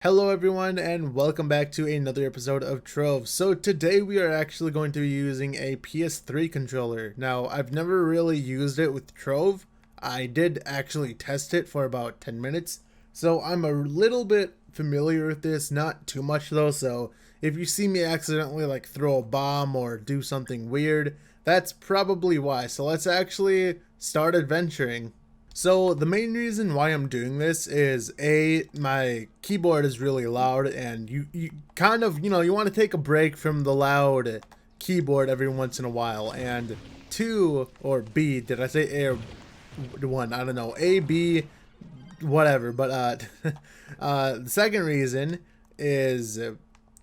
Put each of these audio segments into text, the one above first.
Hello everyone and welcome back to another episode of Trove. So today we are actually going to be using a PS3 controller. Now I've never really used it with Trove. I did actually test it for about 10 minutes. So I'm a little bit familiar with this, not too much though. So if you see me accidentally like throw a bomb or do something weird, that's probably why. So let's actually start adventuring. So the main reason why I'm doing this is my keyboard is really loud and you kind of, you want to take a break from the loud keyboard every once in a while. And two, or B, did I say A or one? I don't know. A, B, whatever. But the second reason is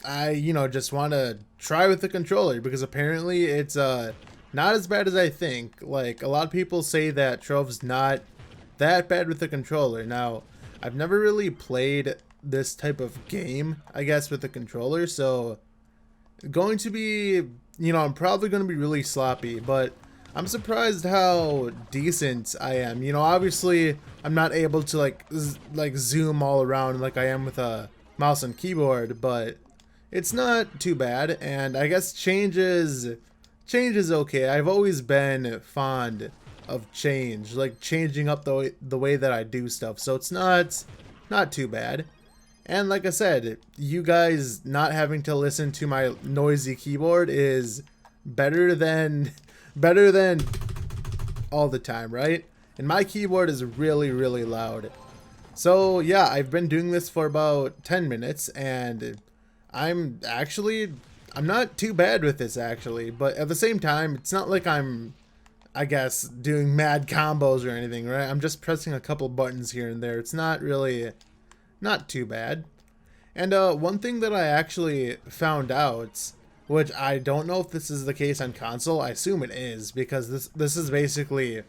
I, just want to try with the controller because apparently it's not as bad as I think. Like a lot of people say that Trove's not that bad with the controller. Now, I've never really played this type of game, I guess, with the controller, so going to be, I'm probably going to be really sloppy, but I'm surprised how decent I am. Obviously, I'm not able to like zoom all around like I am with a mouse and keyboard, but it's not too bad, and I guess change is okay. I've always been fond of change, like changing up the way that I do stuff. So it's not too bad. And like I said, you guys not having to listen to my noisy keyboard is better than better than all the time, right? And my keyboard is really, really loud. So yeah, I've been doing this for about 10 minutes and I'm not too bad with this actually, but at the same time, it's not like I guess doing mad combos or anything, right? I'm just pressing a couple buttons here and there. It's not too bad. And one thing that I actually found out, which I don't know if this is the case on console, I assume it is because this is basically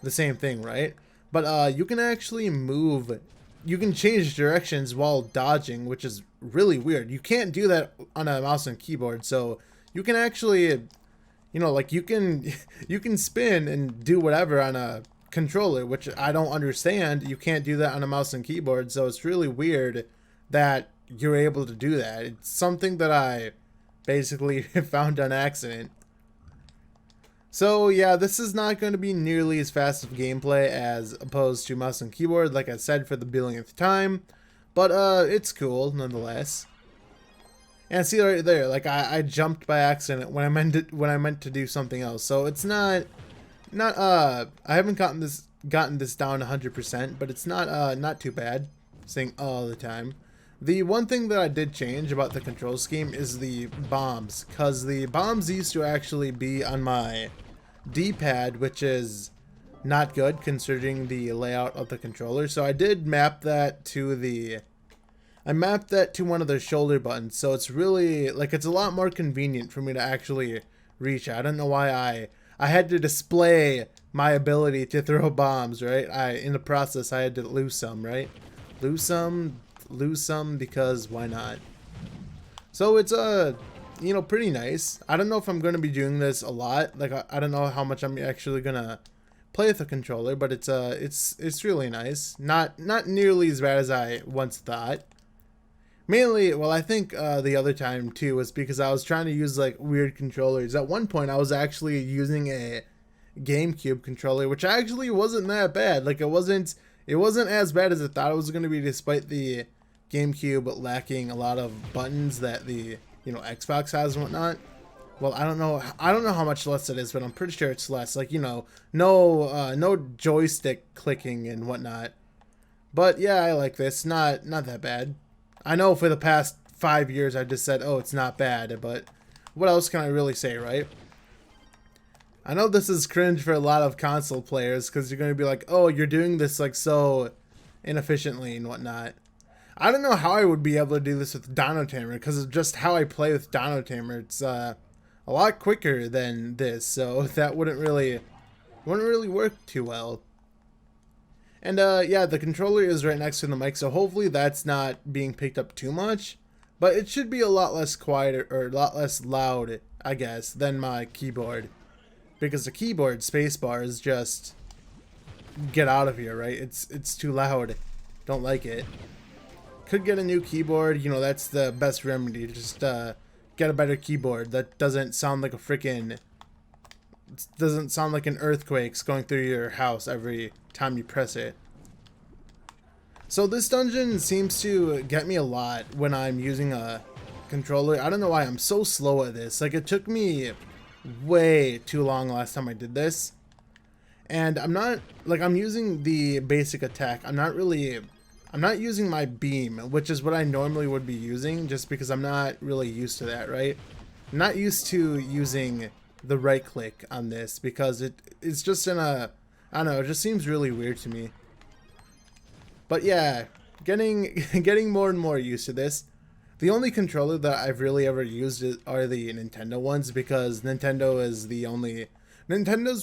the same thing, right? But you can actually you can change directions while dodging, which is really weird. You can't do that on a mouse and keyboard, so you can actually, like you can you can spin and do whatever on a controller, which I don't understand. You can't do that on a mouse and keyboard, so it's really weird that you're able to do that. It's something that I basically found on accident. So yeah, this is not going to be nearly as fast of gameplay as opposed to mouse and keyboard, like I said for the billionth time, but it's cool nonetheless. And see right there, like I jumped by accident when I meant to do something else. So it's not I haven't gotten this down 100%, but it's not too bad. Saying all the time. The one thing that I did change about the control scheme is the bombs, cuz the bombs used to actually be on my D-pad, which is not good considering the layout of the controller. So I did map that to one of the shoulder buttons, so it's really, like, it's a lot more convenient for me to actually reach. I don't know why I had to display my ability to throw bombs, right? In the process, I had to lose some, right? Lose some because why not? So it's, pretty nice. I don't know if I'm going to be doing this a lot. Like, I don't know how much I'm actually going to play with the controller, but it's really nice. Not nearly as bad as I once thought. Mainly, well, I think the other time too was because I was trying to use like weird controllers. At one point, I was actually using a GameCube controller, which actually wasn't that bad. Like it wasn't as bad as I thought it was going to be, despite the GameCube lacking a lot of buttons that the Xbox has and whatnot. Well, I don't know how much less it is, but I'm pretty sure it's less. Like no joystick clicking and whatnot. But yeah, I like this. Not that bad. I know for the past 5 years I just said, oh, it's not bad, but what else can I really say, right? I know this is cringe for a lot of console players because you're going to be like, oh, you're doing this like so inefficiently and whatnot. I don't know how I would be able to do this with Dino Tamer because of just how I play with Dino Tamer. It's a lot quicker than this, so that wouldn't really work too well. And yeah, the controller is right next to the mic, so hopefully that's not being picked up too much. But it should be a lot less quiet or a lot less loud, I guess, than my keyboard. Because the keyboard spacebar is just get out of here, right? It's too loud. Don't like it. could get a new keyboard. You know, that's the best remedy. Just get a better keyboard that doesn't sound like a freaking, doesn't sound like an earthquake's going through your house every time you press it. So this dungeon seems to get me a lot when I'm using a controller. I don't know why I'm so slow at this. Like, it took me way too long last time I did this. And I'm not, like, I'm using the basic attack. I'm not using my beam, which is what I normally would be using, just because I'm not really used to that, right? I'm not used to using the right click on this because it's just in a, I don't know, it just seems really weird to me. But yeah, getting more and more used to this. The only controller that I've really ever used are the Nintendo ones, because Nintendo's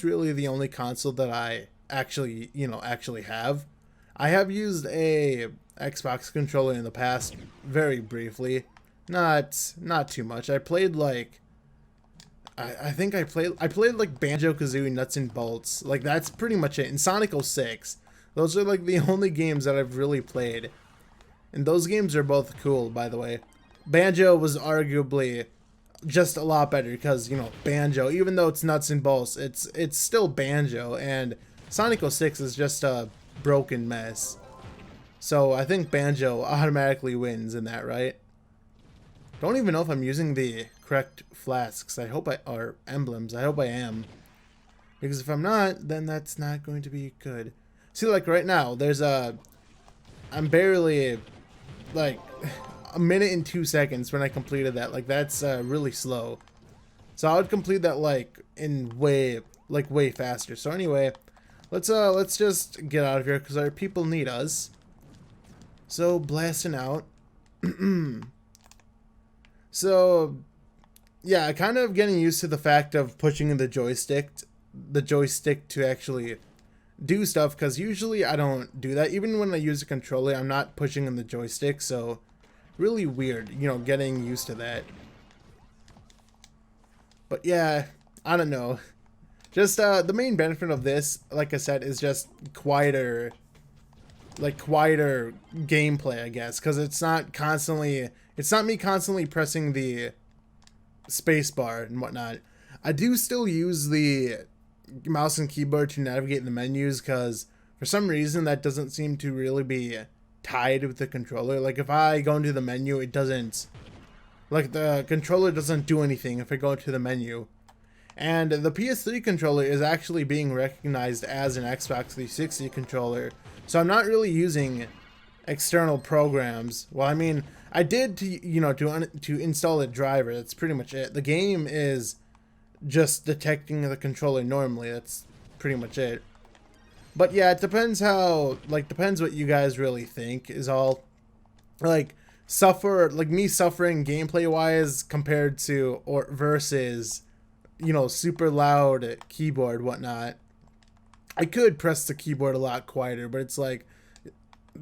really the only console that I actually have. I have used a Xbox controller in the past, very briefly, not too much. I played like, I think I played like Banjo-Kazooie Nuts and Bolts. Like, that's pretty much it. And Sonic 06. Those are like the only games that I've really played. And those games are both cool, by the way. Banjo was arguably just a lot better because, you know, Banjo, even though it's Nuts and Bolts, it's still Banjo, and Sonic 06 is just a broken mess. So I think Banjo automatically wins in that, right? Don't even know if I'm using the correct flasks. Or emblems. I hope I am. Because if I'm not, then that's not going to be good. See, like right now, I'm barely, like, a minute and 2 seconds when I completed that. Like, that's really slow. So I would complete that like in way faster. So anyway, let's just get out of here because our people need us. So blasting out. So yeah, kind of getting used to the fact of pushing the joystick to actually do stuff, because usually I don't do that. Even when I use a controller, I'm not pushing in the joystick, so really weird, you know, getting used to that. But yeah, I don't know. Just the main benefit of this, like I said, is just quieter gameplay, I guess, because it's not me constantly pressing the space bar and whatnot. I do still use the mouse and keyboard to navigate in the menus, because for some reason that doesn't seem to really be tied with the controller. Like, if I go into the menu, it doesn't, like, the controller doesn't do anything if I go into the menu. And the PS3 controller is actually being recognized as an Xbox 360 controller, so I'm not really using external programs. Well, I mean, I did to install a driver. That's pretty much it. The game is just detecting the controller normally. That's pretty much it. But yeah, it depends depends what you guys really think is all. Like, me suffering gameplay wise compared to, or versus, you know, super loud keyboard, whatnot. I could press the keyboard a lot quieter, but it's like,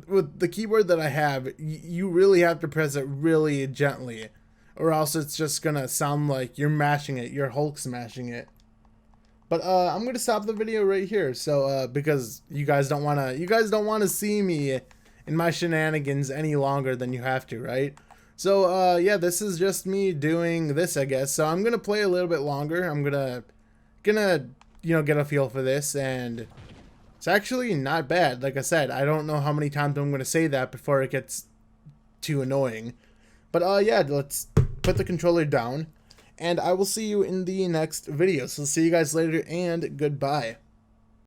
with the keyboard that I have, you really have to press it really gently, or else it's just gonna sound like you're mashing it, you're Hulk smashing it. But I'm gonna stop the video right here, so because you guys don't wanna see me in my shenanigans any longer than you have to, right? So yeah, this is just me doing this, I guess. So I'm gonna play a little bit longer. I'm gonna you know, get a feel for this, and it's actually not bad. Like I said, I don't know how many times I'm gonna say that before it gets too annoying. But yeah, let's put the controller down, and I will see you in the next video. So see you guys later, and goodbye.